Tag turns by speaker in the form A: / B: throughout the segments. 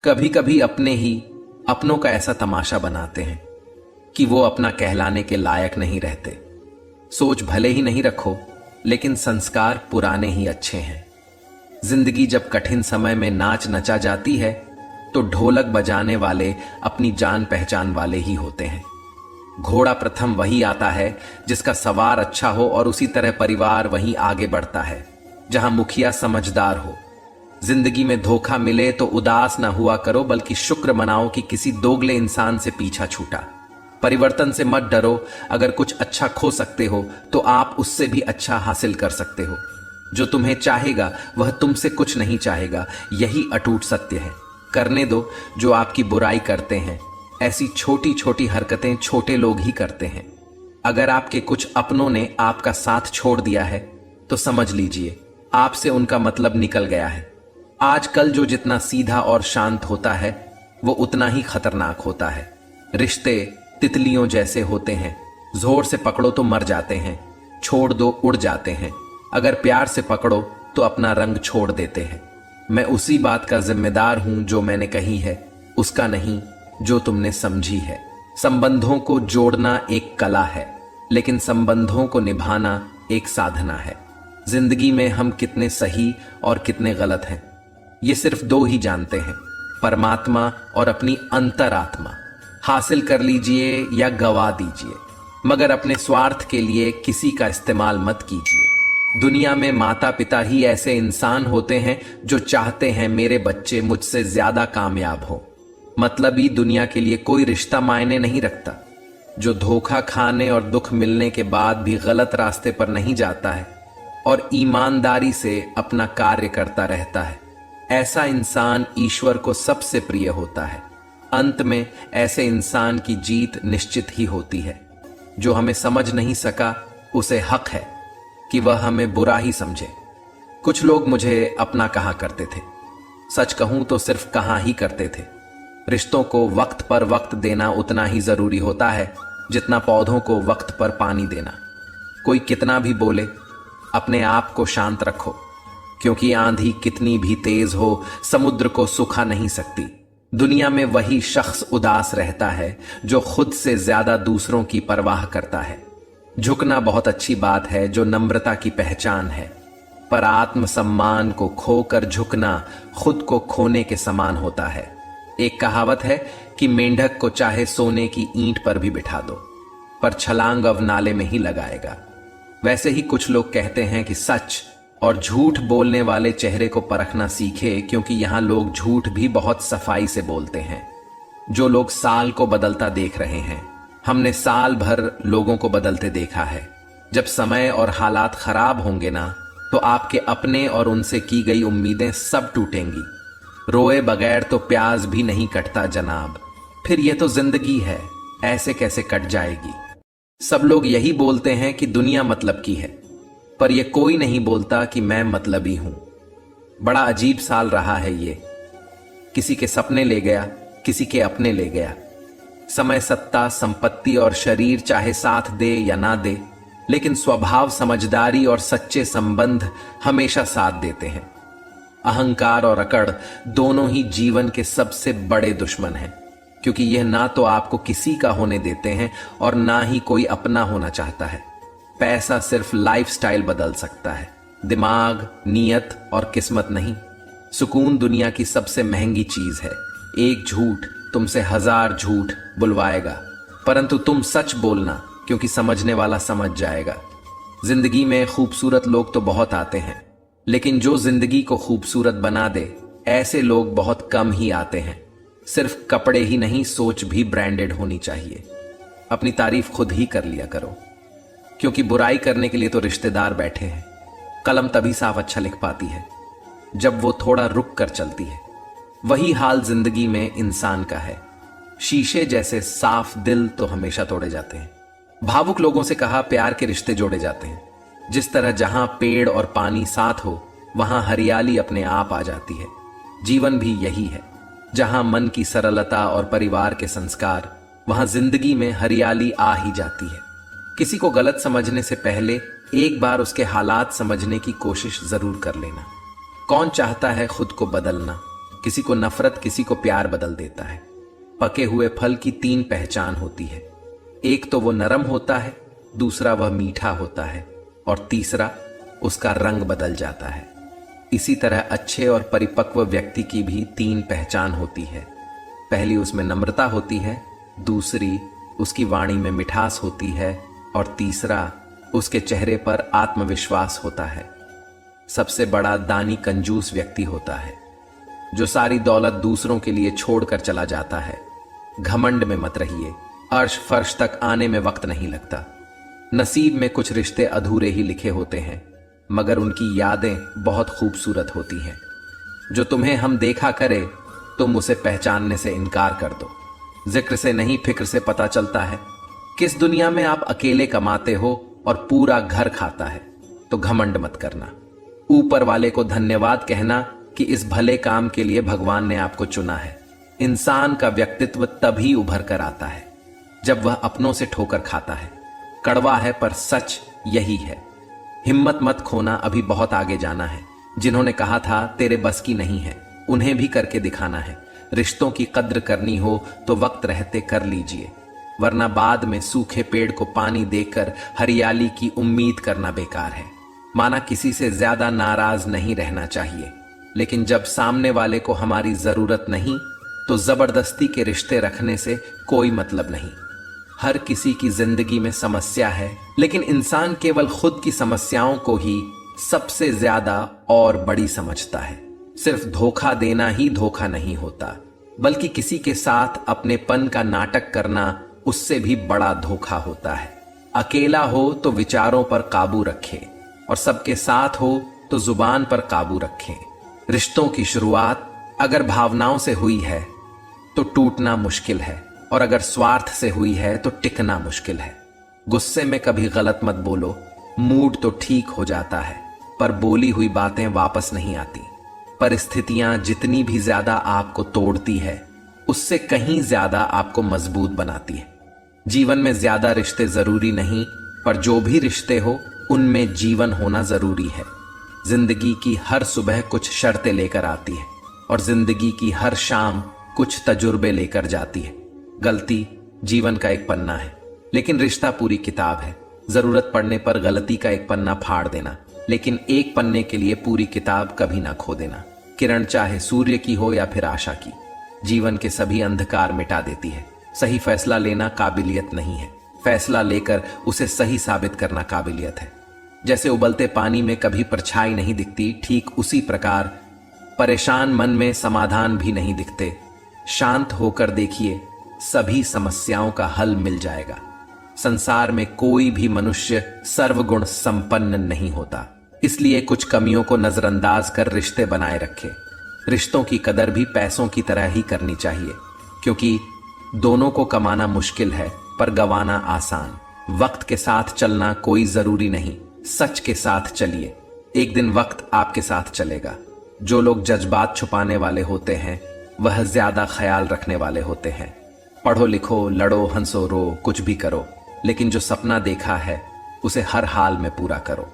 A: कभी कभी अपने ही अपनों का ऐसा तमाशा बनाते हैं कि वो अपना कहलाने के लायक नहीं रहते। सोच भले ही नहीं रखो, लेकिन संस्कार पुराने ही अच्छे हैं। जिंदगी जब कठिन समय में नाच नचा जाती है तो ढोलक बजाने वाले अपनी जान पहचान वाले ही होते हैं। घोड़ा प्रथम वही आता है जिसका सवार अच्छा हो, और उसी तरह परिवार वहीं आगे बढ़ता है जहां मुखिया समझदार हो। जिंदगी में धोखा मिले तो उदास ना हुआ करो, बल्कि शुक्र मनाओ कि किसी दोगले इंसान से पीछा छूटा। परिवर्तन से मत डरो, अगर कुछ अच्छा खो सकते हो तो आप उससे भी अच्छा हासिल कर सकते हो। जो तुम्हें चाहेगा वह तुमसे कुछ नहीं चाहेगा, यही अटूट सत्य है। करने दो जो आपकी बुराई करते हैं। ऐसी छोटी छोटी हरकतें छोटे लोग ही करते हैं। अगर आपके कुछ अपनों ने आपका साथ छोड़ दिया है तो समझ लीजिए आपसे उनका मतलब निकल गया है। आजकल जो जितना सीधा और शांत होता है वो उतना ही खतरनाक होता है। रिश्ते तितलियों जैसे होते हैं, जोर से पकड़ो तो मर जाते हैं, छोड़ दो उड़ जाते हैं। अगर प्यार से पकड़ो तो अपना रंग छोड़ देते हैं। मैं उसी बात का जिम्मेदार हूं जो मैंने कही है, उसका नहीं जो तुमने समझी है। संबंधों को जोड़ना एक कला है, लेकिन संबंधों को निभाना एक साधना है। जिंदगी में हम कितने सही और कितने गलत हैं ये सिर्फ दो ही जानते हैं, परमात्मा और अपनी अंतरात्मा। हासिल कर लीजिए या गवा दीजिए, मगर अपने स्वार्थ के लिए किसी का इस्तेमाल मत कीजिए। दुनिया में माता पिता ही ऐसे इंसान होते हैं जो चाहते हैं मेरे बच्चे मुझसे ज्यादा कामयाब हो। मतलबी दुनिया के लिए कोई रिश्ता मायने नहीं रखता। जो धोखा खाने और दुख मिलने के बाद भी गलत रास्ते पर नहीं जाता है और ईमानदारी से अपना कार्य करता रहता है, ऐसा इंसान ईश्वर को सबसे प्रिय होता है। अंत में ऐसे इंसान की जीत निश्चित ही होती है। जो हमें समझ नहीं सका उसे हक है कि वह हमें बुरा ही समझे। कुछ लोग मुझे अपना कहा करते थे, सच कहूं तो सिर्फ कहा ही करते थे। रिश्तों को वक्त पर वक्त देना उतना ही जरूरी होता है जितना पौधों को वक्त पर पानी देना। कोई कितना भी बोले, अपने आप को शांत रखो, क्योंकि आंधी कितनी भी तेज हो समुद्र को सुखा नहीं सकती। दुनिया में वही शख्स उदास रहता है जो खुद से ज्यादा दूसरों की परवाह करता है। झुकना बहुत अच्छी बात है जो नम्रता की पहचान है, पर आत्मसम्मान को खोकर झुकना खुद को खोने के समान होता है। एक कहावत है कि मेंढक को चाहे सोने की ईंट पर भी बिठा दो, पर छलांग अब नाले में ही लगाएगा। वैसे ही कुछ लोग कहते हैं कि सच और झूठ बोलने वाले चेहरे को परखना सीखे, क्योंकि यहां लोग झूठ भी बहुत सफाई से बोलते हैं। जो लोग साल को बदलता देख रहे हैं, हमने साल भर लोगों को बदलते देखा है। जब समय और हालात खराब होंगे ना, तो आपके अपने और उनसे की गई उम्मीदें सब टूटेंगी। रोए बगैर तो प्याज भी नहीं कटता जनाब। फिर ये तो जिंदगी है, ऐसे कैसे कट जाएगी। सब लोग यही बोलते हैं कि दुनिया मतलब की है, पर यह कोई नहीं बोलता कि मैं मतलबी हूं। बड़ा अजीब साल रहा है ये। किसी के सपने ले गया, किसी के अपने ले गया। समय, सत्ता, संपत्ति और शरीर चाहे साथ दे या ना दे, लेकिन स्वभाव, समझदारी और सच्चे संबंध हमेशा साथ देते हैं। अहंकार और अकड़ दोनों ही जीवन के सबसे बड़े दुश्मन हैं, क्योंकि यह ना तो आपको किसी का होने देते हैं और ना ही कोई अपना होना चाहता है। पैसा सिर्फ लाइफस्टाइल बदल सकता है, दिमाग, नियत और किस्मत नहीं। सुकून दुनिया की सबसे महंगी चीज है। एक झूठ तुमसे 1000 झूठ बुलवाएगा, परंतु तुम सच बोलना, क्योंकि समझने वाला समझ जाएगा। जिंदगी में खूबसूरत लोग तो बहुत आते हैं, लेकिन जो जिंदगी को खूबसूरत बना दे, ऐसे लोग बहुत कम ही आते हैं। सिर्फ कपड़े ही नहीं, सोच भी ब्रांडेड होनी चाहिए। अपनी तारीफ खुद ही कर लिया करो, क्योंकि बुराई करने के लिए तो रिश्तेदार बैठे हैं। कलम तभी साफ अच्छा लिख पाती है जब वो थोड़ा रुक कर चलती है। वही हाल जिंदगी में इंसान का है। शीशे जैसे साफ दिल तो हमेशा तोड़े जाते हैं। भावुक लोगों से कहा प्यार के रिश्ते जोड़े जाते हैं। जिस तरह जहां पेड़ और पानी साथ हो, वहां हरियाली अपने आप आ जाती है। जीवन भी यही है, जहां मन की सरलता और परिवार के संस्कार, वहां जिंदगी में हरियाली आ ही जाती है। किसी को गलत समझने से पहले एक बार उसके हालात समझने की कोशिश जरूर कर लेना। कौन चाहता है खुद को बदलना, किसी को नफरत, किसी को प्यार बदल देता है। पके हुए फल की 3 पहचान होती है। एक तो वो नरम होता है, दूसरा वह मीठा होता है और तीसरा उसका रंग बदल जाता है। इसी तरह अच्छे और परिपक्व व्यक्ति की भी 3 पहचान होती है। पहली उसमें नम्रता होती है, दूसरी उसकी वाणी में मिठास होती है और तीसरा उसके चेहरे पर आत्मविश्वास होता है। सबसे बड़ा दानी कंजूस व्यक्ति होता है, जो सारी दौलत दूसरों के लिए छोड़कर चला जाता है। घमंड में मत रहिए, अर्श फर्श तक आने में वक्त नहीं लगता। नसीब में कुछ रिश्ते अधूरे ही लिखे होते हैं, मगर उनकी यादें बहुत खूबसूरत होती हैं। जो तुम्हें हम देखा करे, तुम उसे पहचानने से इनकार कर दो। जिक्र से नहीं, फिक्र से पता चलता है किस दुनिया में आप अकेले कमाते हो और पूरा घर खाता है। तो घमंड मत करना, ऊपर वाले को धन्यवाद कहना कि इस भले काम के लिए भगवान ने आपको चुना है। इंसान का व्यक्तित्व तभी उभर कर आता है जब वह अपनों से ठोकर खाता है। कड़वा है पर सच यही है। हिम्मत मत खोना, अभी बहुत आगे जाना है। जिन्होंने कहा था तेरे बस की नहीं है, उन्हें भी करके दिखाना है। रिश्तों की कद्र करनी हो तो वक्त रहते कर लीजिए, वरना बाद में सूखे पेड़ को पानी देकर हरियाली की उम्मीद करना बेकार है। माना किसी से ज्यादा नाराज नहीं रहना चाहिए, लेकिन जब सामने वाले को हमारी जरूरत नहीं तो जबरदस्ती के रिश्ते रखने से कोई मतलब नहीं। हर किसी की जिंदगी में समस्या है, लेकिन इंसान केवल खुद की समस्याओं को ही सबसे ज्यादा और बड़ी समझता है। सिर्फ धोखा देना ही धोखा नहीं होता, बल्कि किसी के साथ अपनेपन का नाटक करना उससे भी बड़ा धोखा होता है। अकेला हो तो विचारों पर काबू रखे और सबके साथ हो तो जुबान पर काबू रखें। रिश्तों की शुरुआत अगर भावनाओं से हुई है तो टूटना मुश्किल है, और अगर स्वार्थ से हुई है तो टिकना मुश्किल है। गुस्से में कभी गलत मत बोलो, मूड तो ठीक हो जाता है पर बोली हुई बातें वापस नहीं आती। परिस्थितियां जितनी भी ज्यादा आपको तोड़ती है, उससे कहीं ज्यादा आपको मजबूत बनाती है। जीवन में ज्यादा रिश्ते जरूरी नहीं, पर जो भी रिश्ते हो उनमें जीवन होना जरूरी है। जिंदगी की हर सुबह कुछ शर्तें लेकर आती है और जिंदगी की हर शाम कुछ तजुर्बे लेकर जाती है। गलती जीवन का एक पन्ना है, लेकिन रिश्ता पूरी किताब है। जरूरत पड़ने पर गलती का एक पन्ना फाड़ देना, लेकिन एक पन्ने के लिए पूरी किताब कभी ना खो देना। किरण चाहे सूर्य की हो या फिर आशा की, जीवन के सभी अंधकार मिटा देती है। सही फैसला लेना काबिलियत नहीं है, फैसला लेकर उसे सही साबित करना काबिलियत है। जैसे उबलते पानी में कभी परछाई नहीं दिखती, ठीक उसी प्रकार परेशान मन में समाधान भी नहीं दिखते। शांत होकर देखिए, सभी समस्याओं का हल मिल जाएगा। संसार में कोई भी मनुष्य सर्वगुण संपन्न नहीं होता, इसलिए कुछ कमियों को नजरअंदाज कर रिश्ते बनाए रखें। रिश्तों की कदर भी पैसों की तरह ही करनी चाहिए, क्योंकि दोनों को कमाना मुश्किल है पर गंवाना आसान। वक्त के साथ चलना कोई जरूरी नहीं, सच के साथ चलिए, एक दिन वक्त आपके साथ चलेगा। जो लोग जज्बात छुपाने वाले होते हैं वह ज्यादा ख्याल रखने वाले होते हैं। पढ़ो लिखो, लड़ो हंसो रो, कुछ भी करो, लेकिन जो सपना देखा है उसे हर हाल में पूरा करो।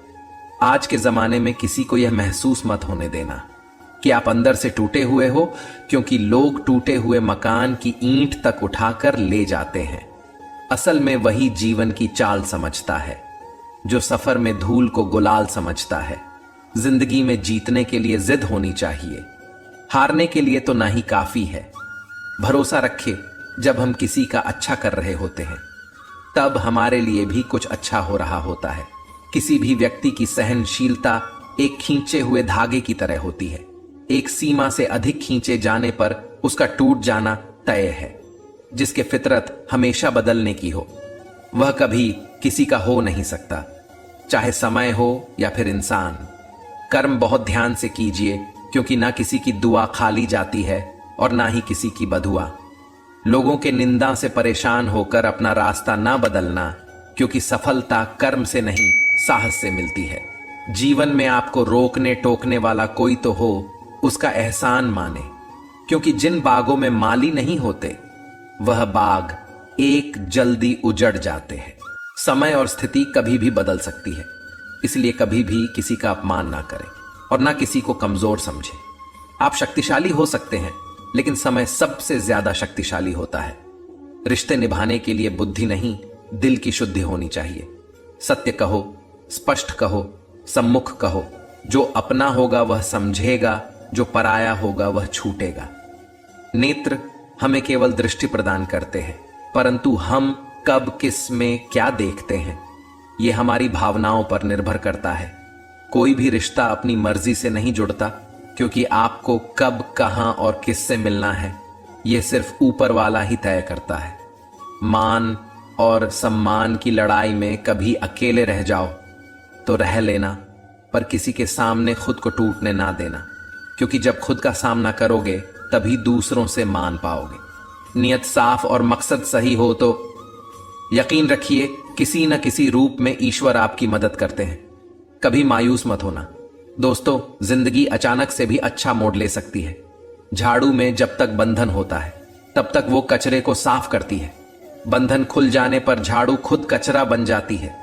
A: आज के जमाने में किसी को यह महसूस मत होने देना कि आप अंदर से टूटे हुए हो, क्योंकि लोग टूटे हुए मकान की ईंट तक उठाकर ले जाते हैं। असल में वही जीवन की चाल समझता है जो सफर में धूल को गुलाल समझता है। जिंदगी में जीतने के लिए जिद होनी चाहिए, हारने के लिए तो ना ही काफी है। भरोसा रखिए, जब हम किसी का अच्छा कर रहे होते हैं तब हमारे लिए भी कुछ अच्छा हो रहा होता है। किसी भी व्यक्ति की सहनशीलता एक खींचे हुए धागे की तरह होती है। एक सीमा से अधिक खींचे जाने पर उसका टूट जाना तय है। जिसके फितरत हमेशा बदलने की हो वह कभी किसी का हो नहीं सकता, चाहे समय हो या फिर इंसान। कर्म बहुत ध्यान से कीजिए, क्योंकि ना किसी की दुआ खाली जाती है और ना ही किसी की बदुआ। लोगों के निंदा से परेशान होकर अपना रास्ता ना बदलना, क्योंकि सफलता कर्म से नहीं साहस से मिलती है। जीवन में आपको रोकने टोकने वाला कोई तो हो, उसका एहसान माने, क्योंकि जिन बागों में माली नहीं होते वह बाग एक जल्दी उजड़ जाते हैं। समय और स्थिति कभी भी बदल सकती है, इसलिए कभी भी किसी का अपमान ना करें और ना किसी को कमजोर समझें। आप शक्तिशाली हो सकते हैं, लेकिन समय सबसे ज्यादा शक्तिशाली होता है। रिश्ते निभाने के लिए बुद्धि नहीं, दिल की शुद्धि होनी चाहिए। सत्य कहो, स्पष्ट कहो, सम्मुख कहो। जो अपना होगा वह समझेगा, जो पराया होगा वह छूटेगा। नेत्र हमें केवल दृष्टि प्रदान करते हैं, परंतु हम कब किस में क्या देखते हैं यह हमारी भावनाओं पर निर्भर करता है। कोई भी रिश्ता अपनी मर्जी से नहीं जुड़ता, क्योंकि आपको कब, कहां और किससे मिलना है यह सिर्फ ऊपर वाला ही तय करता है। मान और सम्मान की लड़ाई में कभी अकेले रह जाओ तो रह लेना, पर किसी के सामने खुद को टूटने ना देना, क्योंकि जब खुद का सामना करोगे तभी दूसरों से मान पाओगे। नियत साफ और मकसद सही हो तो यकीन रखिए किसी न किसी रूप में ईश्वर आपकी मदद करते हैं। कभी मायूस मत होना दोस्तों, जिंदगी अचानक से भी अच्छा मोड़ ले सकती है। झाड़ू में जब तक बंधन होता है तब तक वो कचरे को साफ करती है। बंधन खुल जाने पर झाड़ू खुद कचरा बन जाती है।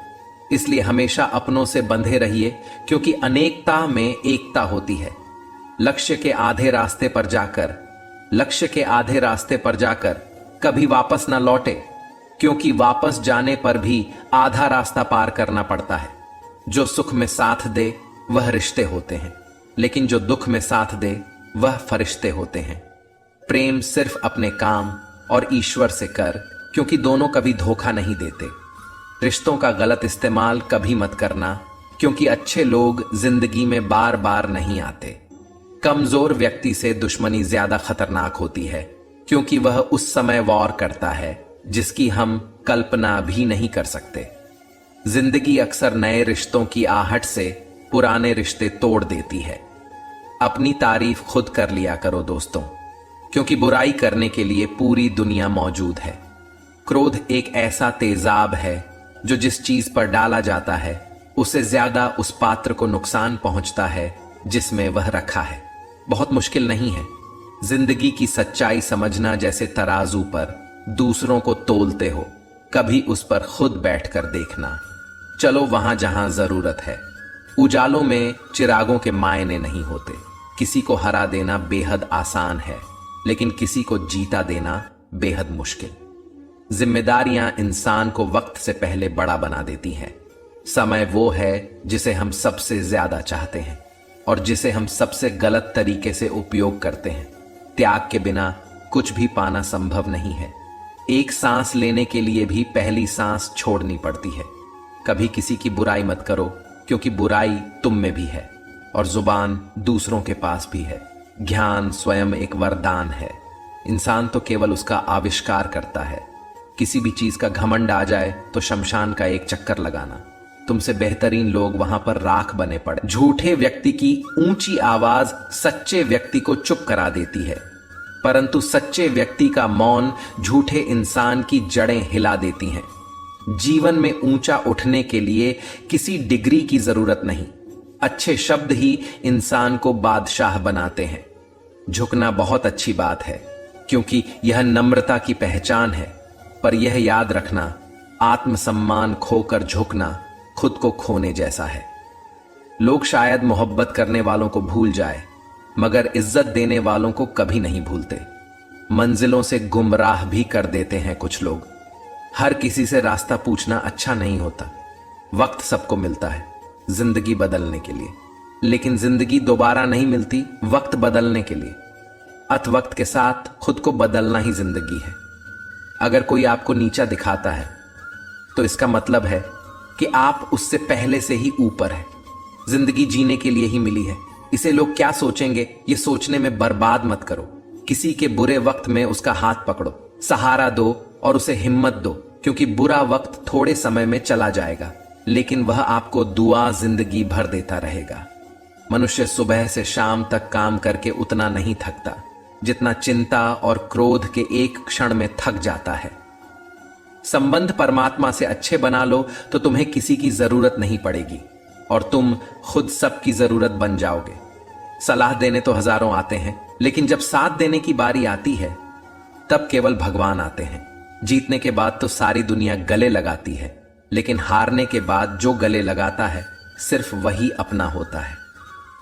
A: इसलिए हमेशा अपनों से बंधे रहिए, क्योंकि अनेकता में एकता होती है। लक्ष्य के आधे रास्ते पर जाकर कभी वापस ना लौटे, क्योंकि वापस जाने पर भी आधा रास्ता पार करना पड़ता है। जो सुख में साथ दे वह रिश्ते होते हैं, लेकिन जो दुख में साथ दे वह फरिश्ते होते हैं। प्रेम सिर्फ अपने काम और ईश्वर से कर, क्योंकि दोनों कभी धोखा नहीं देते। रिश्तों का गलत इस्तेमाल कभी मत करना, क्योंकि अच्छे लोग जिंदगी में बार बार नहीं आते। कमजोर व्यक्ति से दुश्मनी ज्यादा खतरनाक होती है, क्योंकि वह उस समय वॉर करता है जिसकी हम कल्पना भी नहीं कर सकते। जिंदगी अक्सर नए रिश्तों की आहट से पुराने रिश्ते तोड़ देती है। अपनी तारीफ खुद कर लिया करो दोस्तों, क्योंकि बुराई करने के लिए पूरी दुनिया मौजूद है। क्रोध एक ऐसा तेजाब है जो जिस चीज पर डाला जाता है उससे ज्यादा उस पात्र को नुकसान पहुंचता है जिसमें वह रखा है। बहुत मुश्किल नहीं है जिंदगी की सच्चाई समझना। जैसे तराजू पर दूसरों को तोलते हो, कभी उस पर खुद बैठकर देखना। चलो वहां जहां जरूरत है। उजालों में चिरागों के मायने नहीं होते। किसी को हरा देना बेहद आसान है, लेकिन किसी को जीता देना बेहद मुश्किल। जिम्मेदारियां इंसान को वक्त से पहले बड़ा बना देती हैं। समय वो है जिसे हम सबसे ज्यादा चाहते हैं और जिसे हम सबसे गलत तरीके से उपयोग करते हैं। त्याग के बिना कुछ भी पाना संभव नहीं है। एक सांस लेने के लिए भी पहली सांस छोड़नी पड़ती है। कभी किसी की बुराई मत करो, क्योंकि बुराई तुम में भी है और जुबान दूसरों के पास भी है। ज्ञान स्वयं एक वरदान है। इंसान तो केवल उसका आविष्कार करता है। किसी भी चीज का घमंड आ जाए तो शमशान का एक चक्कर लगाना। तुमसे बेहतरीन लोग वहां पर राख बने पड़े। झूठे व्यक्ति की ऊंची आवाज सच्चे व्यक्ति को चुप करा देती है, परंतु सच्चे व्यक्ति का मौन झूठे इंसान की जड़ें हिला देती हैं। जीवन में ऊंचा उठने के लिए किसी डिग्री की जरूरत नहीं। अच्छे शब्द ही इंसान को बादशाह बनाते हैं। झुकना बहुत अच्छी बात है, क्योंकि यह नम्रता की पहचान है, पर यह याद रखना, आत्मसम्मान खोकर झुकना खुद को खोने जैसा है। लोग शायद मोहब्बत करने वालों को भूल जाए, मगर इज्जत देने वालों को कभी नहीं भूलते। मंजिलों से गुमराह भी कर देते हैं कुछ लोग। हर किसी से रास्ता पूछना अच्छा नहीं होता। वक्त सबको मिलता है जिंदगी बदलने के लिए, लेकिन जिंदगी दोबारा नहीं मिलती वक्त बदलने के लिए। अत वक्त के साथ खुद को बदलना ही जिंदगी है। अगर कोई आपको नीचा दिखाता है तो इसका मतलब है कि आप उससे पहले से ही ऊपर है। जिंदगी जीने के लिए ही मिली है। इसे लोग क्या सोचेंगे ये सोचने में बर्बाद मत करो। किसी के बुरे वक्त में उसका हाथ पकड़ो, सहारा दो और उसे हिम्मत दो, क्योंकि बुरा वक्त थोड़े समय में चला जाएगा, लेकिन वह आपको दुआ जिंदगी भर देता रहेगा। मनुष्य सुबह से शाम तक काम करके उतना नहीं थकता जितना चिंता और क्रोध के एक क्षण में थक जाता है। संबंध परमात्मा से अच्छे बना लो तो तुम्हें किसी की जरूरत नहीं पड़ेगी और तुम खुद सबकी जरूरत बन जाओगे। सलाह देने तो हजारों आते हैं, लेकिन जब साथ देने की बारी आती है तब केवल भगवान आते हैं। जीतने के बाद तो सारी दुनिया गले लगाती है, लेकिन हारने के बाद जो गले लगाता है सिर्फ वही अपना होता है।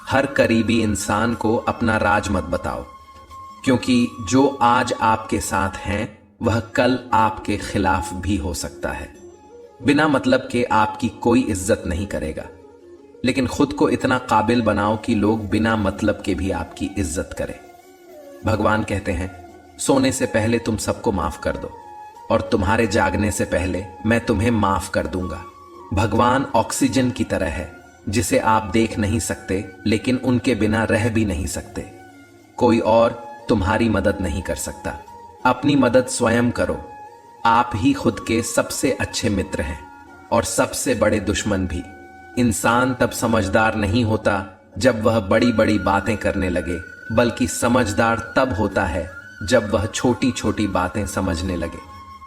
A: हर करीबी इंसान को अपना राज मत बताओ, क्योंकि जो आज आपके साथ हैं वह कल आपके खिलाफ भी हो सकता है। बिना मतलब के आपकी कोई इज्जत नहीं करेगा, लेकिन खुद को इतना काबिल बनाओ कि लोग बिना मतलब के भी आपकी इज्जत करें। भगवान कहते हैं, सोने से पहले तुम सबको माफ कर दो और तुम्हारे जागने से पहले मैं तुम्हें माफ कर दूंगा। भगवान ऑक्सीजन की तरह है जिसे आप देख नहीं सकते, लेकिन उनके बिना रह भी नहीं सकते। कोई और तुम्हारी मदद नहीं कर सकता। अपनी मदद स्वयं करो। आप ही खुद के सबसे अच्छे मित्र हैं और सबसे बड़े दुश्मन भी। इंसान तब समझदार नहीं होता जब वह बड़ी बड़ी बातें करने लगे, बल्कि समझदार तब होता है जब वह छोटी छोटी बातें समझने लगे।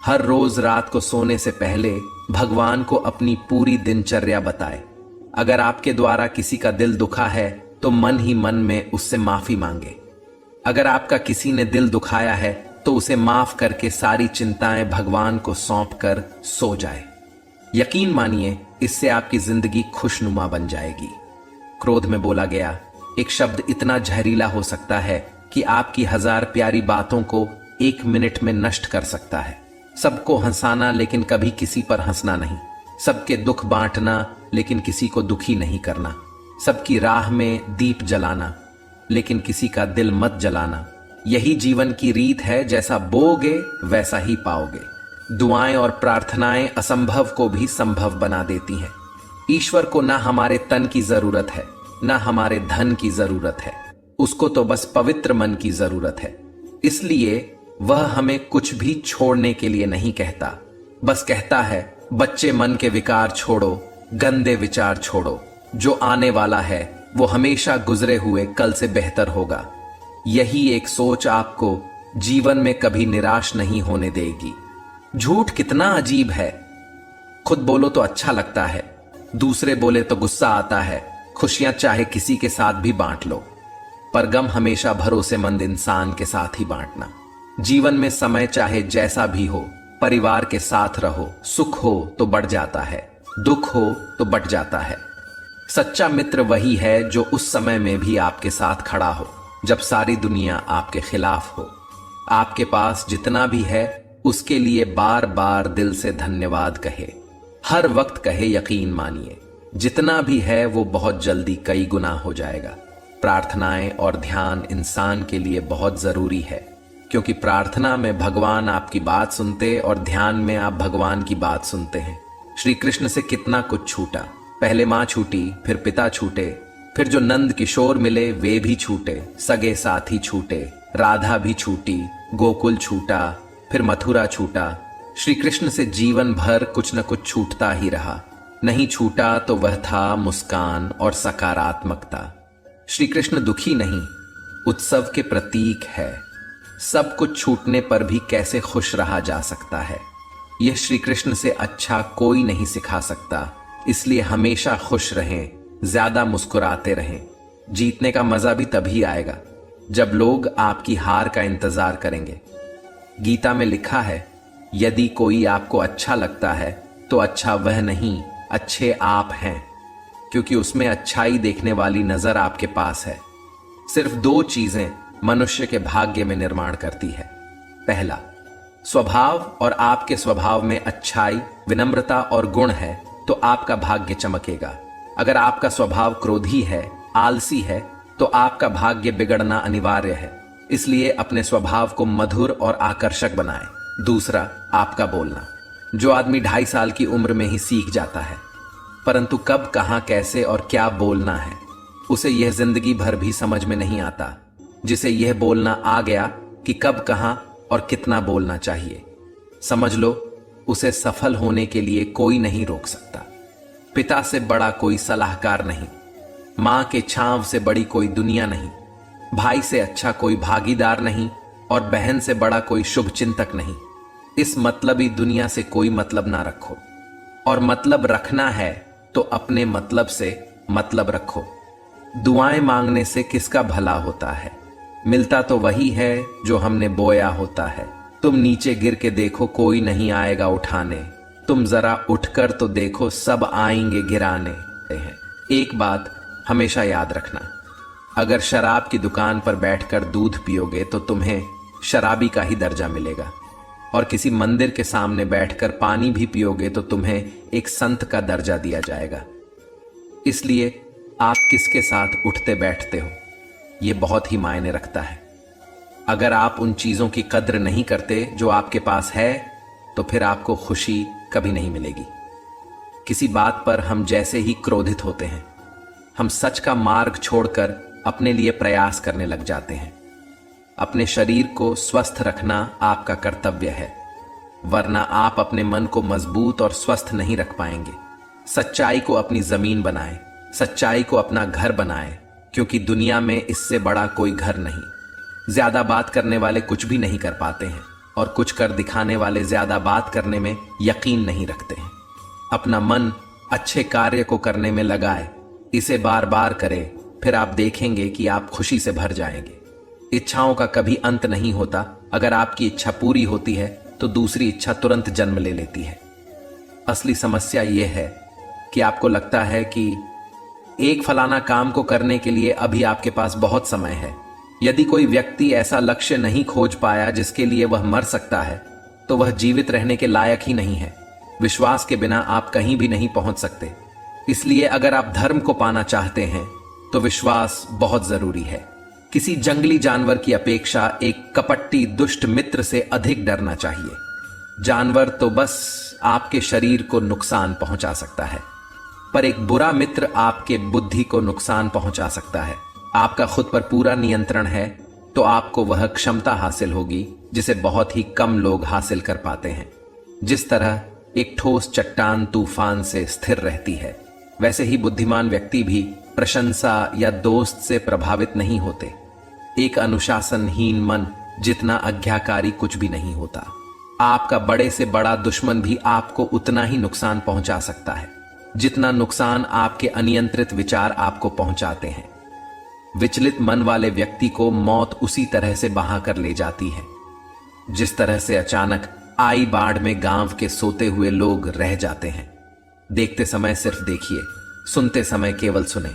A: हर रोज रात को सोने से पहले भगवान को अपनी पूरी दिनचर्या बताए। अगर आपके द्वारा किसी का दिल दुखा है तो मन ही मन में उससे माफी मांगे। अगर आपका किसी ने दिल दुखाया है तो उसे माफ करके सारी चिंताएं भगवान को सौंप कर सो जाए। यकीन मानिए, इससे आपकी जिंदगी खुशनुमा बन जाएगी। क्रोध में बोला गया एक शब्द इतना जहरीला हो सकता है कि आपकी 1000 प्यारी बातों को 1 मिनट में नष्ट कर सकता है। सबको हंसाना लेकिन कभी किसी पर हंसना नहीं। सबके दुख बांटना लेकिन किसी को दुखी नहीं करना। सबकी राह में दीप जलाना लेकिन किसी का दिल मत जलाना। यही जीवन की रीत है, जैसा बोओगे वैसा ही पाओगे। दुआएं और प्रार्थनाएं असंभव को भी संभव बना देती हैं। ईश्वर को ना हमारे तन की जरूरत है, ना हमारे धन की जरूरत है। उसको तो बस पवित्र मन की जरूरत है। इसलिए वह हमें कुछ भी छोड़ने के लिए नहीं कहता, बस कहता है, बच्चे मन के विकार छोड़ो, गंदे विचार छोड़ो। जो आने वाला है वो हमेशा गुजरे हुए कल से बेहतर होगा। यही एक सोच आपको जीवन में कभी निराश नहीं होने देगी। झूठ कितना अजीब है। खुद बोलो तो अच्छा लगता है, दूसरे बोले तो गुस्सा आता है। खुशियां चाहे किसी के साथ भी बांट लो, पर गम हमेशा भरोसेमंद इंसान के साथ ही बांटना। जीवन में समय चाहे जैसा भी हो, परिवार के साथ रहो। सुख हो तो बढ़ जाता है, दुख हो तो बट जाता है। सच्चा मित्र वही है जो उस समय में भी आपके साथ खड़ा हो जब सारी दुनिया आपके खिलाफ हो। आपके पास जितना भी है उसके लिए बार बार दिल से धन्यवाद कहे, हर वक्त कहे। यकीन मानिए, जितना भी है वो बहुत जल्दी कई गुना हो जाएगा। प्रार्थनाएं और ध्यान इंसान के लिए बहुत जरूरी है, क्योंकि प्रार्थना में भगवान आपकी बात सुनते और ध्यान में आप भगवान की बात सुनते हैं। श्री कृष्ण से कितना कुछ छूटा। पहले मां छूटी, फिर पिता छूटे, फिर जो नंद किशोर मिले वे भी छूटे, सगे साथी छूटे, राधा भी छूटी, गोकुल छूटा, फिर मथुरा छूटा। श्री कृष्ण से जीवन भर कुछ न कुछ छूटता ही रहा। नहीं छूटा तो वह था मुस्कान और सकारात्मकता। श्री कृष्ण दुखी नहीं, उत्सव के प्रतीक है। सब कुछ छूटने पर भी कैसे खुश रहा जा सकता है, यह श्री कृष्ण से अच्छा कोई नहीं सिखा सकता। इसलिए हमेशा खुश रहें, ज्यादा मुस्कुराते रहें। जीतने का मजा भी तभी आएगा जब लोग आपकी हार का इंतजार करेंगे। गीता में लिखा है, यदि कोई आपको अच्छा लगता है तो अच्छा वह नहीं, अच्छे आप हैं, क्योंकि उसमें अच्छाई देखने वाली नजर आपके पास है। सिर्फ 2 चीजें मनुष्य के भाग्य में निर्माण करती है। पहला, स्वभाव, और आपके स्वभाव में अच्छाई, विनम्रता और गुण है तो आपका भाग्य चमकेगा। अगर आपका स्वभाव क्रोधी है, आलसी है, तो आपका भाग्य बिगड़ना अनिवार्य है। इसलिए अपने स्वभाव को मधुर और आकर्षक बनाएं। दूसरा, आपका बोलना। जो आदमी 2.5 साल की उम्र में ही सीख जाता है, परंतु कब, कहां, कैसे और क्या बोलना है उसे यह जिंदगी भर भी समझ में नहीं आता। जिसे यह बोलना आ गया कि कब, कहां और कितना बोलना चाहिए, समझ लो उसे सफल होने के लिए कोई नहीं रोक सकता। पिता से बड़ा कोई सलाहकार नहीं, मां के छांव से बड़ी कोई दुनिया नहीं, भाई से अच्छा कोई भागीदार नहीं और बहन से बड़ा कोई शुभ चिंतक नहीं। इस मतलबी दुनिया से कोई मतलब ना रखो, और मतलब रखना है तो अपने मतलब से मतलब रखो। दुआएं मांगने से किसका भला होता है? मिलता तो वही है जो हमने बोया होता है। तुम नीचे गिर के देखो, कोई नहीं आएगा उठाने। तुम जरा उठकर तो देखो, सब आएंगे गिराने। एक बात हमेशा याद रखना, अगर शराब की दुकान पर बैठकर दूध पियोगे तो तुम्हें शराबी का ही दर्जा मिलेगा, और किसी मंदिर के सामने बैठकर पानी भी पियोगे तो तुम्हें एक संत का दर्जा दिया जाएगा। इसलिए आप किसके साथ उठते बैठते हो यह बहुत ही मायने रखता है। अगर आप उन चीजों की कद्र नहीं करते जो आपके पास है तो फिर आपको खुशी कभी नहीं मिलेगी। किसी बात पर हम जैसे ही क्रोधित होते हैं, हम सच का मार्ग छोड़कर अपने लिए प्रयास करने लग जाते हैं। अपने शरीर को स्वस्थ रखना आपका कर्तव्य है, वरना आप अपने मन को मजबूत और स्वस्थ नहीं रख पाएंगे। सच्चाई को अपनी जमीन बनाएं, सच्चाई को अपना घर बनाएं, क्योंकि दुनिया में इससे बड़ा कोई घर नहीं। ज्यादा बात करने वाले कुछ भी नहीं कर पाते हैं, और कुछ कर दिखाने वाले ज्यादा बात करने में यकीन नहीं रखते हैं। अपना मन अच्छे कार्य को करने में लगाए, इसे बार बार करें, फिर आप देखेंगे कि आप खुशी से भर जाएंगे। इच्छाओं का कभी अंत नहीं होता। अगर आपकी इच्छा पूरी होती है तो दूसरी इच्छा तुरंत जन्म ले लेती है। असली समस्या यह है कि आपको लगता है कि एक फलाना काम को करने के लिए अभी आपके पास बहुत समय है। यदि कोई व्यक्ति ऐसा लक्ष्य नहीं खोज पाया जिसके लिए वह मर सकता है, तो वह जीवित रहने के लायक ही नहीं है। विश्वास के बिना आप कहीं भी नहीं पहुंच सकते। इसलिए अगर आप धर्म को पाना चाहते हैं तो विश्वास बहुत जरूरी है। किसी जंगली जानवर की अपेक्षा एक कपटी दुष्ट मित्र से अधिक डरना चाहिए। जानवर तो बस आपके शरीर को नुकसान पहुंचा सकता है, पर एक बुरा मित्र आपके बुद्धि को नुकसान पहुंचा सकता है। आपका खुद पर पूरा नियंत्रण है तो आपको वह क्षमता हासिल होगी जिसे बहुत ही कम लोग हासिल कर पाते हैं। जिस तरह एक ठोस चट्टान तूफान से स्थिर रहती है, वैसे ही बुद्धिमान व्यक्ति भी प्रशंसा या दोस्त से प्रभावित नहीं होते। एक अनुशासनहीन मन जितना आज्ञाकारी कुछ भी नहीं होता। आपका बड़े से बड़ा दुश्मन भी आपको उतना ही नुकसान पहुंचा सकता है जितना नुकसान आपके अनियंत्रित विचार आपको पहुंचाते हैं। विचलित मन वाले व्यक्ति को मौत उसी तरह से बहा कर ले जाती है जिस तरह से अचानक आई बाढ़ में गांव के सोते हुए लोग रह जाते हैं। देखते समय सिर्फ देखिए, सुनते समय केवल सुने,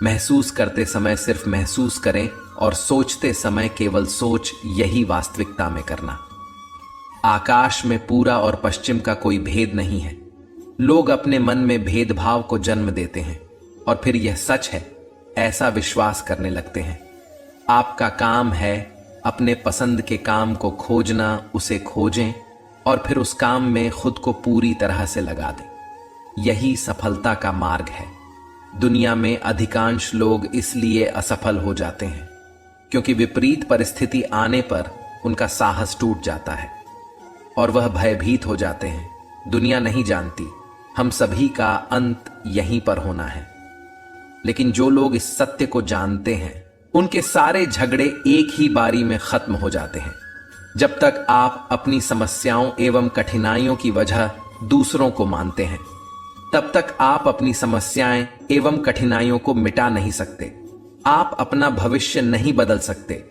A: महसूस करते समय सिर्फ महसूस करें, और सोचते समय केवल सोच, यही वास्तविकता में करना। आकाश में पूरा और पश्चिम का कोई भेद नहीं है। लोग अपने मन में भेदभाव को जन्म देते हैं और फिर यह सच है ऐसा विश्वास करने लगते हैं। आपका काम है अपने पसंद के काम को खोजना, उसे खोजें और फिर उस काम में खुद को पूरी तरह से लगा दें। यही सफलता का मार्ग है। दुनिया में अधिकांश लोग इसलिए असफल हो जाते हैं क्योंकि विपरीत परिस्थिति आने पर उनका साहस टूट जाता है और वह भयभीत हो जाते हैं। दुनिया नहीं जानती हम सभी का अंत यहीं पर होना है, लेकिन जो लोग इस सत्य को जानते हैं उनके सारे झगड़े एक ही बारी में खत्म हो जाते हैं। जब तक आप अपनी समस्याओं एवं कठिनाइयों की वजह दूसरों को मानते हैं, तब तक आप अपनी समस्याएं एवं कठिनाइयों को मिटा नहीं सकते। आप अपना भविष्य नहीं बदल सकते,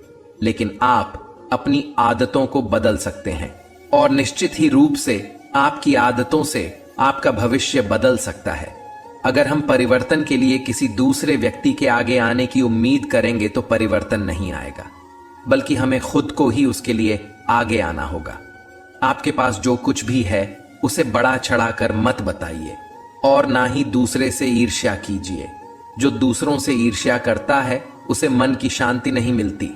A: लेकिन आप अपनी आदतों को बदल सकते हैं और निश्चित ही रूप से आपकी आदतों से आपका भविष्य बदल सकता है। अगर हम परिवर्तन के लिए किसी दूसरे व्यक्ति के आगे आने की उम्मीद करेंगे तो परिवर्तन नहीं आएगा, बल्कि हमें खुद को ही उसके लिए आगे आना होगा। आपके पास जो कुछ भी है उसे बड़ा चढ़ाकर मत बताइए और ना ही दूसरे से ईर्ष्या कीजिए। जो दूसरों से ईर्ष्या करता है उसे मन की शांति नहीं मिलती।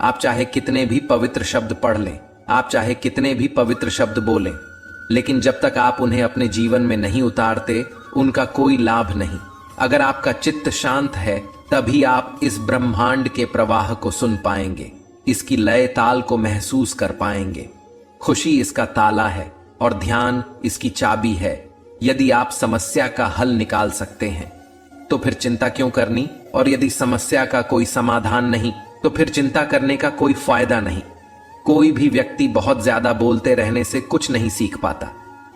A: आप चाहे कितने भी पवित्र शब्द पढ़ लें, आप चाहे कितने भी पवित्र शब्द बोलें, लेकिन जब तक आप उन्हें अपने जीवन में नहीं उतारते उनका कोई लाभ नहीं। अगर आपका चित्त शांत है तभी आप इस ब्रह्मांड के प्रवाह को सुन पाएंगे, इसकी लय ताल को महसूस कर पाएंगे। खुशी इसका ताला है और ध्यान इसकी चाबी है। यदि आप समस्या का हल निकाल सकते हैं तो फिर चिंता क्यों करनी, और यदि समस्या का कोई समाधान नहीं तो फिर चिंता करने का कोई फायदा नहीं। कोई भी व्यक्ति बहुत ज्यादा बोलते रहने से कुछ नहीं सीख पाता।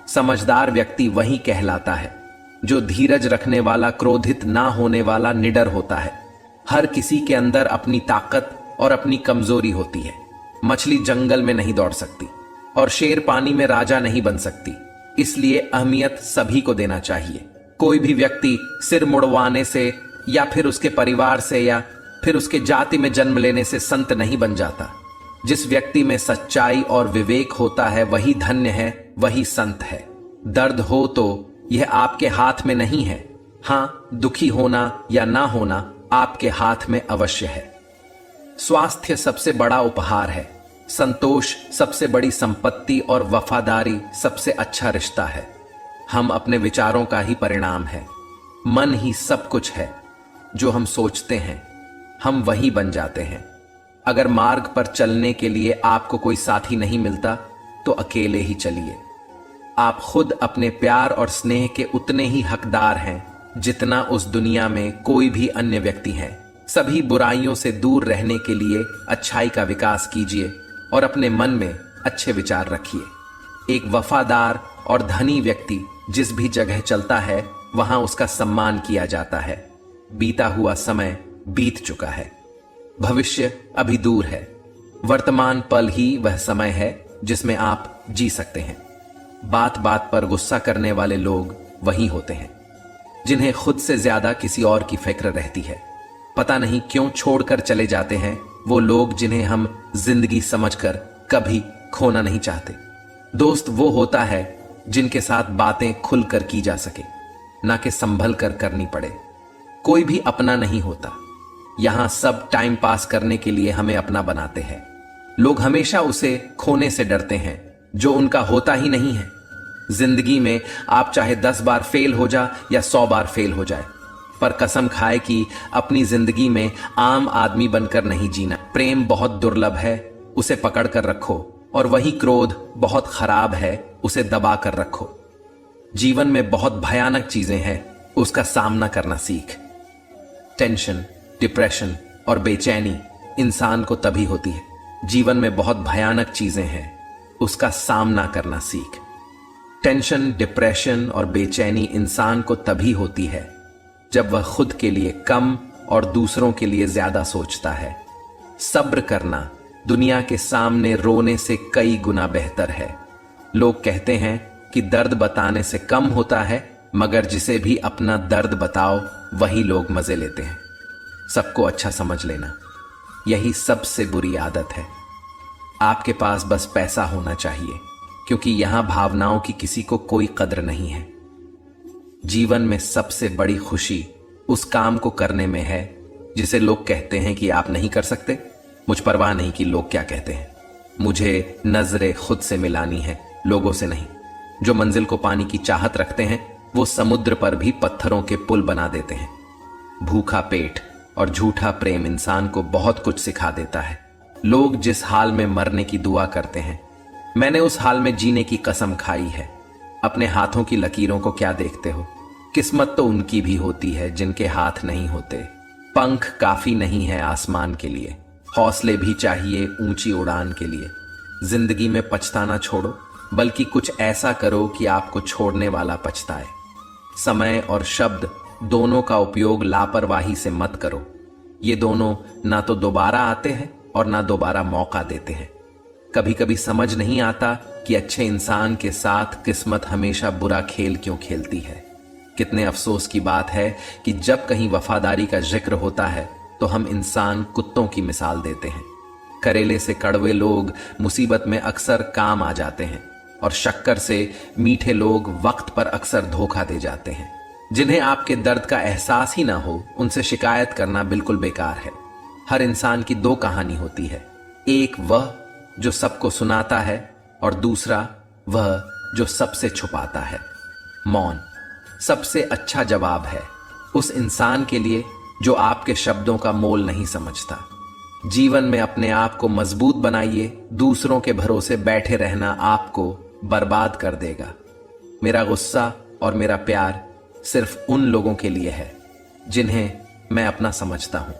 A: समझदार व्यक्ति वही कहलाता है जो धीरज रखने वाला, क्रोधित ना होने वाला, निडर होता है। हर किसी के अंदर अपनी ताकत और अपनी कमजोरी होती है। मछली जंगल में नहीं दौड़ सकती और शेर पानी में राजा नहीं बन सकती, इसलिए अहमियत सभी को देना चाहिए। कोई भी व्यक्ति सिर मुड़वाने से या फिर उसके परिवार से या फिर उसके जाति में जन्म लेने से संत नहीं बन जाता। जिस व्यक्ति में सच्चाई और विवेक होता है वही धन्य है, वही संत है। दर्द हो तो यह आपके हाथ में नहीं है। हाँ, दुखी होना या ना होना आपके हाथ में अवश्य है। स्वास्थ्य सबसे बड़ा उपहार है, संतोष सबसे बड़ी संपत्ति और वफादारी सबसे अच्छा रिश्ता है। हम अपने विचारों का ही परिणाम है। मन ही सब कुछ है। जो हम सोचते हैं हम वही बन जाते हैं। अगर मार्ग पर चलने के लिए आपको कोई साथी नहीं मिलता तो अकेले ही चलिए। आप खुद अपने प्यार और स्नेह के उतने ही हकदार हैं जितना उस दुनिया में कोई भी अन्य व्यक्ति है। सभी बुराइयों से दूर रहने के लिए अच्छाई का विकास कीजिए और अपने मन में अच्छे विचार रखिए। एक वफादार और धनी व्यक्ति जिस भी जगह चलता है वहां उसका सम्मान किया जाता है। बीता हुआ समय बीत चुका है, भविष्य अभी दूर है। वर्तमान पल ही वह समय है जिसमें आप जी सकते हैं। बात बात पर गुस्सा करने वाले लोग वही होते हैं जिन्हें खुद से ज्यादा किसी और की फिक्र रहती है। पता नहीं क्यों छोड़कर चले जाते हैं वो लोग जिन्हें हम जिंदगी समझकर कभी खोना नहीं चाहते। दोस्त वो होता है जिनके साथ बातें खुलकर की जा सके, ना कि संभल कर करनी पड़े। कोई भी अपना नहीं होता। यहां सब टाइम पास करने के लिए हमें अपना बनाते हैं। लोग हमेशा उसे खोने से डरते हैं जो उनका होता ही नहीं है। जिंदगी में आप चाहे 10 बार फेल हो जा या 100 बार फेल हो जाए, पर कसम खाए कि अपनी जिंदगी में आम आदमी बनकर नहीं जीना। प्रेम बहुत दुर्लभ है, उसे पकड़ कर रखो, और वही क्रोध बहुत खराब है, उसे दबा कर रखो। जीवन में बहुत भयानक चीजें हैं, उसका सामना करना सीख। टेंशन, डिप्रेशन और बेचैनी इंसान को तभी होती है। जीवन में बहुत भयानक चीजें हैं, उसका सामना करना सीख। टेंशन, डिप्रेशन और बेचैनी इंसान को तभी होती है जब वह खुद के लिए कम और दूसरों के लिए ज्यादा सोचता है। सब्र करना दुनिया के सामने रोने से कई गुना बेहतर है। लोग कहते हैं कि दर्द बताने से कम होता है, मगर जिसे भी अपना दर्द बताओ वही लोग मजे लेते हैं। सबको अच्छा समझ लेना, यही सबसे बुरी आदत है। आपके पास बस पैसा होना चाहिए, क्योंकि यहां भावनाओं की किसी को कोई कद्र नहीं है। जीवन में सबसे बड़ी खुशी उस काम को करने में है जिसे लोग कहते हैं कि आप नहीं कर सकते। मुझ परवाह नहीं कि लोग क्या कहते हैं। मुझे नजरें खुद से मिलानी है, लोगों से नहीं। जो मंजिल को पाने की चाहत रखते हैं वो समुद्र पर भी पत्थरों के पुल बना देते हैं। भूखा पेट और झूठा प्रेम इंसान को बहुत कुछ सिखा देता है। लोग जिस हाल में मरने की दुआ करते हैं, मैंने उस हाल में जीने की कसम खाई है। अपने हाथों की लकीरों को क्या देखते हो? किस्मत तो उनकी भी होती है जिनके हाथ नहीं होते। पंख काफी नहीं है आसमान के लिए, हौसले भी चाहिए ऊंची उड़ान के लिए। जिंदगी में पछताना छोड़ो, बल्कि कुछ ऐसा करो कि आपको छोड़ने वाला पछताए। समय और शब्द दोनों का उपयोग लापरवाही से मत करो। ये दोनों ना तो दोबारा आते हैं और ना दोबारा मौका देते हैं। कभी कभी समझ नहीं आता कि अच्छे इंसान के साथ किस्मत हमेशा बुरा खेल क्यों खेलती है। कितने अफसोस की बात है कि जब कहीं वफादारी का जिक्र होता है तो हम इंसान कुत्तों की मिसाल देते हैं। करेले से कड़वे लोग मुसीबत में अक्सर काम आ जाते हैं, और शक्कर से मीठे लोग वक्त पर अक्सर धोखा दे जाते हैं। जिन्हें आपके दर्द का एहसास ही ना हो, उनसे शिकायत करना बिल्कुल बेकार है। हर इंसान की दो कहानी होती है, एक वह जो सबको सुनाता है और दूसरा वह जो सबसे छुपाता है। मौन सबसे अच्छा जवाब है उस इंसान के लिए जो आपके शब्दों का मोल नहीं समझता। जीवन में अपने आप को मजबूत बनाइए, दूसरों के भरोसे बैठे रहना आपको बर्बाद कर देगा। मेरा गुस्सा और मेरा प्यार सिर्फ उन लोगों के लिए है जिन्हें मैं अपना समझता हूं।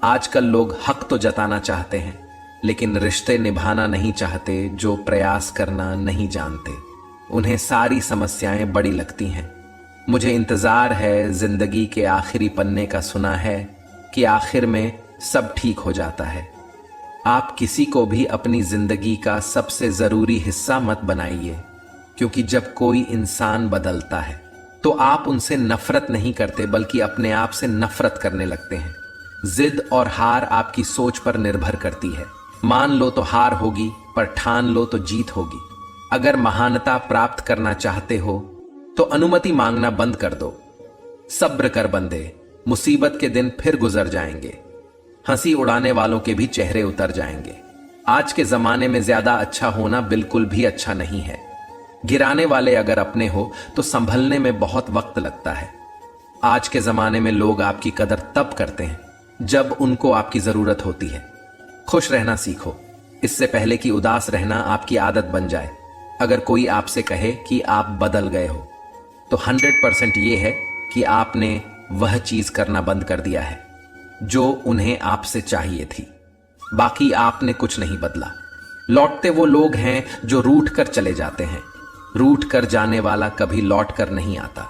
A: आजकल लोग हक तो जताना चाहते हैं, लेकिन रिश्ते निभाना नहीं चाहते, जो प्रयास करना नहीं जानते। उन्हें सारी समस्याएं बड़ी लगती हैं। मुझे इंतजार है जिंदगी के आखिरी पन्ने का, सुना है कि आखिर में सब ठीक हो जाता है। आप किसी को भी अपनी जिंदगी का सबसे जरूरी हिस्सा मत बनाइए, क्योंकि जब कोई इंसान बदलता है तो आप उनसे नफरत नहीं करते, बल्कि अपने आप से नफरत करने लगते हैं। जिद और हार आपकी सोच पर निर्भर करती है। मान लो तो हार होगी, पर ठान लो तो जीत होगी। अगर महानता प्राप्त करना चाहते हो तो अनुमति मांगना बंद कर दो। सब्र कर बंदे, मुसीबत के दिन फिर गुजर जाएंगे। हंसी उड़ाने वालों के भी चेहरे उतर जाएंगे। आज के जमाने में ज्यादा अच्छा होना बिल्कुल भी अच्छा नहीं है। गिराने वाले अगर अपने हो तो संभलने में बहुत वक्त लगता है। आज के जमाने में लोग आपकी कदर तब करते हैं जब उनको आपकी जरूरत होती है। खुश रहना सीखो, इससे पहले कि उदास रहना आपकी आदत बन जाए। अगर कोई आपसे कहे कि आप बदल गए हो तो 100% ये है कि आपने वह चीज करना बंद कर दिया है जो उन्हें आपसे चाहिए थी। बाकी आपने कुछ नहीं बदला। लौटते वो लोग हैं जो रूठ कर चले जाते हैं। रूठ कर जाने वाला कभी लौट कर नहीं आता।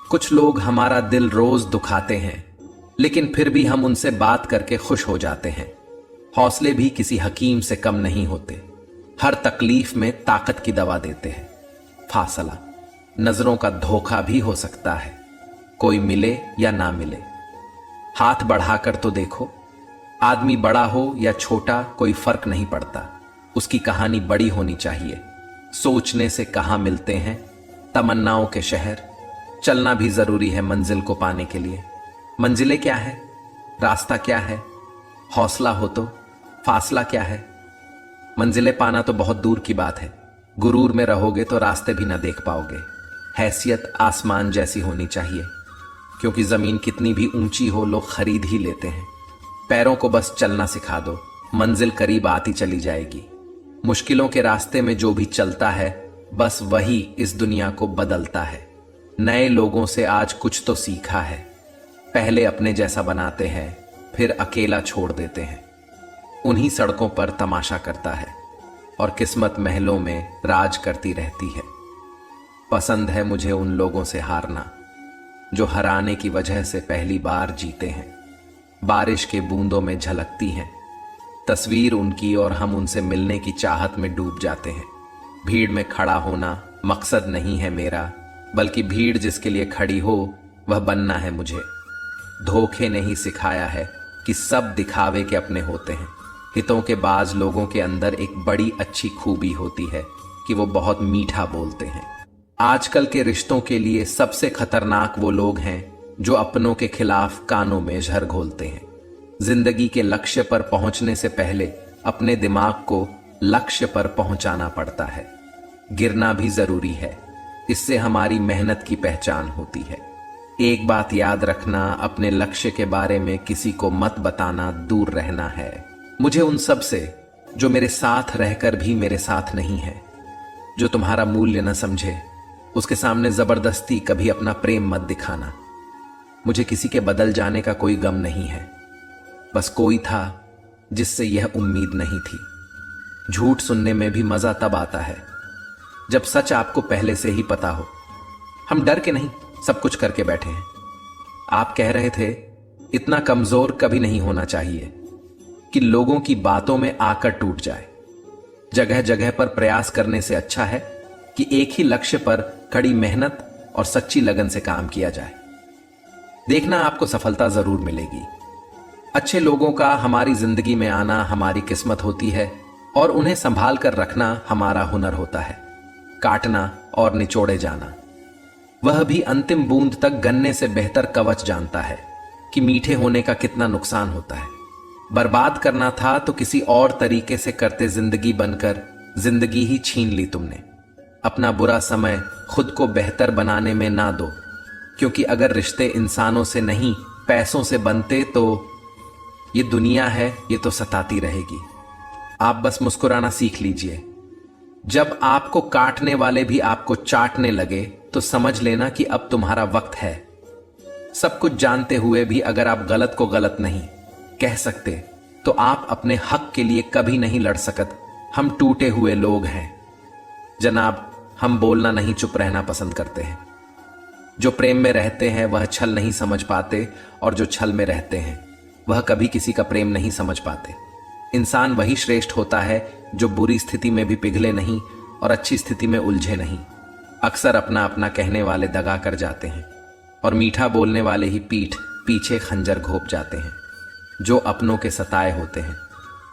A: कुछ लोग हमारा दिल रोज दुखाते हैं, लेकिन फिर भी हम उनसे बात करके खुश हो जाते हैं। हौसले भी किसी हकीम से कम नहीं होते। हर तकलीफ में ताकत की दवा देते हैं। फासला नजरों का धोखा भी हो सकता है, कोई मिले या ना मिले। हाथ बढ़ाकर तो देखो, आदमी बड़ा हो या छोटा कोई फर्क नहीं पड़ता। उसकी कहानी बड़ी होनी चाहिए। सोचने से कहां मिलते हैं तमन्नाओं के शहर। चलना भी जरूरी है मंजिल को पाने के लिए। मंजिलें क्या है, रास्ता क्या है, हौसला हो तो फासला क्या है। मंजिलें पाना तो बहुत दूर की बात है। गुरूर में रहोगे तो रास्ते भी ना देख पाओगे। हैसियत आसमान जैसी होनी चाहिए, क्योंकि जमीन कितनी भी ऊंची हो लोग खरीद ही लेते हैं। पैरों को बस चलना सिखा दो, मंजिल करीब आती चली जाएगी। मुश्किलों के रास्ते में जो भी चलता है बस वही इस दुनिया को बदलता है। नए लोगों से आज कुछ तो सीखा है। पहले अपने जैसा बनाते हैं, फिर अकेला छोड़ देते हैं। उन्हीं सड़कों पर तमाशा करता है और किस्मत महलों में राज करती रहती है। पसंद है मुझे उन लोगों से हारना जो हराने की वजह से पहली बार जीते हैं। बारिश के बूंदों में झलकती हैं तस्वीर उनकी और हम उनसे मिलने की चाहत में डूब जाते हैं। भीड़ में खड़ा होना मकसद नहीं है मेरा, बल्कि भीड़ जिसके लिए खड़ी हो वह बनना है मुझे। धोखे ने ही सिखाया है कि सब दिखावे के अपने होते हैं। हितों के बाज लोगों के अंदर एक बड़ी अच्छी खूबी होती है कि वो बहुत मीठा बोलते हैं। आजकल के रिश्तों के लिए सबसे खतरनाक वो लोग हैं जो अपनों के खिलाफ कानों में जहर घोलते हैं। जिंदगी के लक्ष्य पर पहुंचने से पहले अपने दिमाग को लक्ष्य पर पहुंचाना पड़ता है। गिरना भी जरूरी है, इससे हमारी मेहनत की पहचान होती है। एक बात याद रखना, अपने लक्ष्य के बारे में किसी को मत बताना, दूर रहना है। मुझे उन सब से जो मेरे साथ रहकर भी मेरे साथ नहीं है। जो तुम्हारा मूल्य न समझे उसके सामने जबरदस्ती कभी अपना प्रेम मत दिखाना। मुझे किसी के बदल जाने का कोई गम नहीं है, बस कोई था जिससे यह उम्मीद नहीं थी। झूठ सुनने में भी मजा तब आता है जब सच आपको पहले से ही पता हो। हम डर के नहीं सब कुछ करके बैठे हैं। आप कह रहे थे इतना कमजोर कभी नहीं होना चाहिए कि लोगों की बातों में आकर टूट जाए। जगह जगह पर प्रयास करने से अच्छा है कि एक ही लक्ष्य पर कड़ी मेहनत और सच्ची लगन से काम किया जाए। देखना आपको सफलता जरूर मिलेगी। अच्छे लोगों का हमारी जिंदगी में आना हमारी किस्मत होती है और उन्हें संभाल कर रखना हमारा हुनर होता है। काटना और निचोड़े जाना, वह भी अंतिम बूंद तक गन्ने से बेहतर कवच जानता है कि मीठे होने का कितना नुकसान होता है। बर्बाद करना था तो किसी और तरीके से करते, जिंदगी बनकर जिंदगी ही छीन ली तुमने। अपना बुरा समय खुद को बेहतर बनाने में ना दो, क्योंकि अगर रिश्ते इंसानों से नहीं पैसों से बनते तो ये दुनिया है ये तो सताती रहेगी। आप बस मुस्कुराना सीख लीजिए। जब आपको काटने वाले भी आपको चाटने लगे तो समझ लेना कि अब तुम्हारा वक्त है। सब कुछ जानते हुए भी अगर आप गलत को गलत नहीं कह सकते तो आप अपने हक के लिए कभी नहीं लड़ सकत। हम टूटे हुए लोग हैं जनाब, हम बोलना नहीं चुप रहना पसंद करते हैं। जो प्रेम में रहते हैं वह छल नहीं समझ पाते और जो छल में रहते हैं वह कभी किसी का प्रेम नहीं समझ पाते। इंसान वही श्रेष्ठ होता है जो बुरी स्थिति में भी पिघले नहीं और अच्छी स्थिति में उलझे नहीं। अक्सर अपना अपना कहने वाले दगा कर जाते हैं और मीठा बोलने वाले ही पीठ पीछे खंजर घोंप जाते हैं। जो अपनों के सताए होते हैं,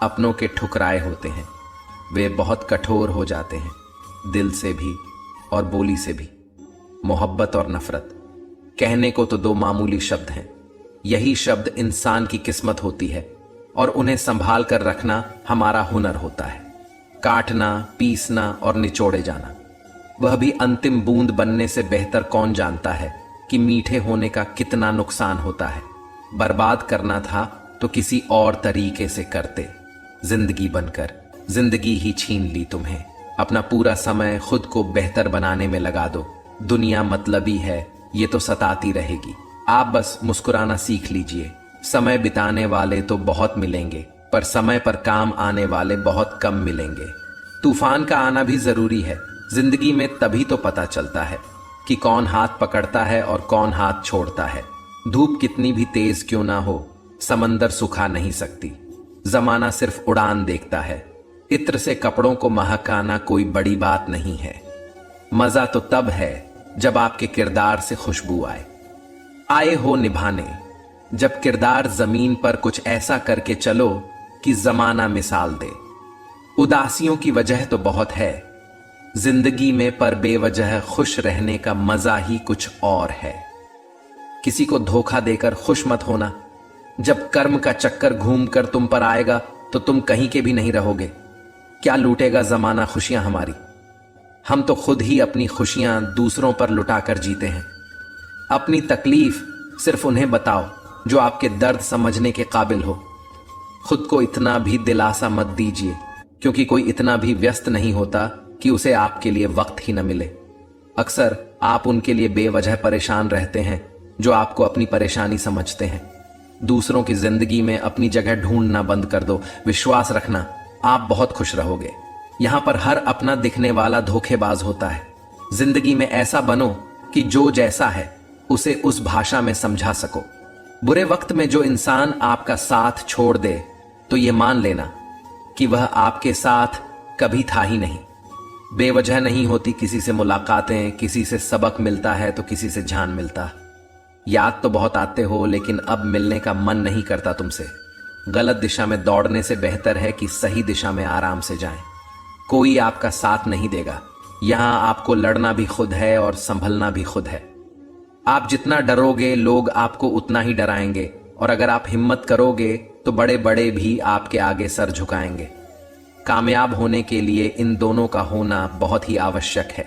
A: अपनों के ठुकराए होते हैं, वे बहुत कठोर हो जाते हैं, दिल से भी और बोली से भी। मोहब्बत और नफरत कहने को तो दो मामूली शब्द हैं। यही शब्द इंसान की किस्मत होती है और उन्हें संभाल कर रखना हमारा हुनर होता है। काटना, पीसना और निचोड़े जाना, वह भी अंतिम बूंद बनने से बेहतर कौन जानता है कि मीठे होने का कितना नुकसान होता है। बर्बाद करना था तो किसी और तरीके से करते। जिंदगी बनकर जिंदगी ही छीन ली तुम्हें। अपना पूरा समय खुद को बेहतर बनाने में लगा दो। दुनिया मतलबी है, ये तो सताती रहेगी। आप बस मुस्कुराना सीख लीजिए। समय बिताने वाले तो बहुत मिलेंगे, पर समय पर काम आने वाले बहुत कम मिलेंगे। तूफान का आना भी जरूरी है। जिंदगी में तभी तो पता चलता है कि कौन हाथ पकड़ता है और कौन हाथ छोड़ता है। धूप कितनी भी तेज क्यों ना हो, समंदर सुखा नहीं सकती। जमाना सिर्फ उड़ान देखता है। इत्र से कपड़ों को महकाना कोई बड़ी बात नहीं है। मजा तो तब है जब आपके किरदार से खुशबू आए हो निभाने। जब किरदार जमीन पर कुछ ऐसा करके चलो कि जमाना मिसाल दे। उदासियों की वजह तो बहुत है जिंदगी में, पर बेवजह खुश रहने का मजा ही कुछ और है। किसी को धोखा देकर खुश मत होना। जब कर्म का चक्कर घूम कर तुम पर आएगा तो तुम कहीं के भी नहीं रहोगे। क्या लूटेगा जमाना खुशियां हमारी? हम तो खुद ही अपनी खुशियां दूसरों पर लुटा कर जीते हैं। अपनी तकलीफ सिर्फ उन्हें बताओ जो आपके दर्द समझने के काबिल हो। खुद को इतना भी दिलासा मत दीजिए, क्योंकि कोई इतना भी व्यस्त नहीं होता कि उसे आपके लिए वक्त ही न मिले। अक्सर आप उनके लिए बेवजह परेशान रहते हैं जो आपको अपनी परेशानी समझते हैं। दूसरों की जिंदगी में अपनी जगह ढूंढना बंद कर दो। विश्वास रखना, आप बहुत खुश रहोगे। यहां पर हर अपना दिखने वाला धोखेबाज होता है। जिंदगी में ऐसा बनो कि जो जैसा है उसे उस भाषा में समझा सको। बुरे वक्त में जो इंसान आपका साथ छोड़ दे तो यह मान लेना कि वह आपके साथ कभी था ही नहीं। बेवजह नहीं होती किसी से मुलाकातें, किसी से सबक मिलता है तो किसी से जान मिलता। याद तो बहुत आते हो, लेकिन अब मिलने का मन नहीं करता तुमसे। गलत दिशा में दौड़ने से बेहतर है कि सही दिशा में आराम से जाएं। कोई आपका साथ नहीं देगा। यहां आपको लड़ना भी खुद है और संभलना भी खुद है। आप जितना डरोगे लोग आपको उतना ही डराएंगे, और अगर आप हिम्मत करोगे तो बड़े बड़े भी आपके आगे सर झुकाएंगे। कामयाब होने के लिए इन दोनों का होना बहुत ही आवश्यक है।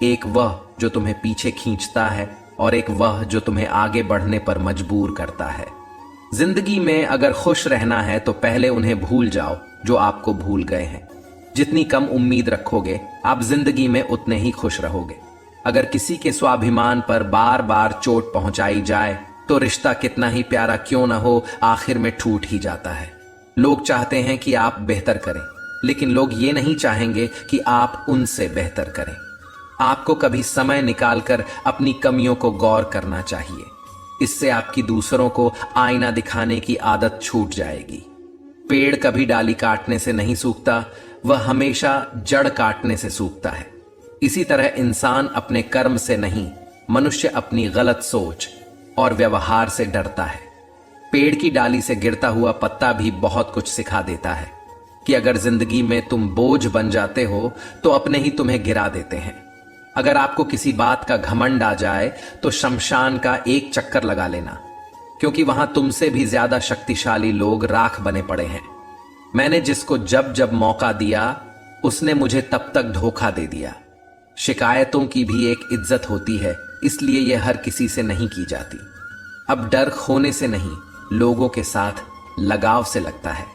A: एक वह जो तुम्हें पीछे खींचता है और एक वह जो तुम्हें आगे बढ़ने पर मजबूर करता है। जिंदगी में अगर खुश रहना है तो पहले उन्हें भूल जाओ जो आपको भूल गए हैं। जितनी कम उम्मीद रखोगे आप जिंदगी में उतने ही खुश रहोगे। अगर किसी के स्वाभिमान पर बार बार चोट पहुंचाई जाए तो रिश्ता कितना ही प्यारा क्यों ना हो, आखिर में टूट ही जाता है। लोग चाहते हैं कि आप बेहतर करें, लेकिन लोग ये नहीं चाहेंगे कि आप उनसे बेहतर करें। आपको कभी समय निकालकर अपनी कमियों को गौर करना चाहिए। इससे आपकी दूसरों को आईना दिखाने की आदत छूट जाएगी। पेड़ कभी डाली काटने से नहीं सूखता, वह हमेशा जड़ काटने से सूखता है। इसी तरह इंसान अपने कर्म से नहीं, मनुष्य अपनी गलत सोच और व्यवहार से डरता है। पेड़ की डाली से गिरता हुआ पत्ता भी बहुत कुछ सिखा देता है कि अगर जिंदगी में तुम बोझ बन जाते हो तो अपने ही तुम्हें गिरा देते हैं। अगर आपको किसी बात का घमंड आ जाए तो शमशान का एक चक्कर लगा लेना, क्योंकि वहां तुमसे भी ज्यादा शक्तिशाली लोग राख बने पड़े हैं। मैंने जिसको जब जब मौका दिया उसने मुझे तब तक धोखा दे दिया। शिकायतों की भी एक इज्जत होती है, इसलिए यह हर किसी से नहीं की जाती। अब डर खोने से नहीं, लोगों के साथ लगाव से लगता है।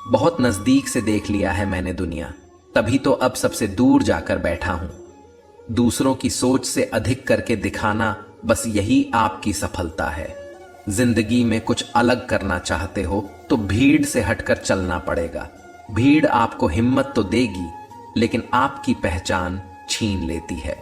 A: बहुत नजदीक से देख लिया है मैंने दुनिया, तभी तो अब सबसे दूर जाकर बैठा हूं। दूसरों की सोच से अधिक करके दिखाना, बस यही आपकी सफलता है। जिंदगी में कुछ अलग करना चाहते हो तो भीड़ से हटकर चलना पड़ेगा। भीड़ आपको हिम्मत तो देगी, लेकिन आपकी पहचान छीन लेती है।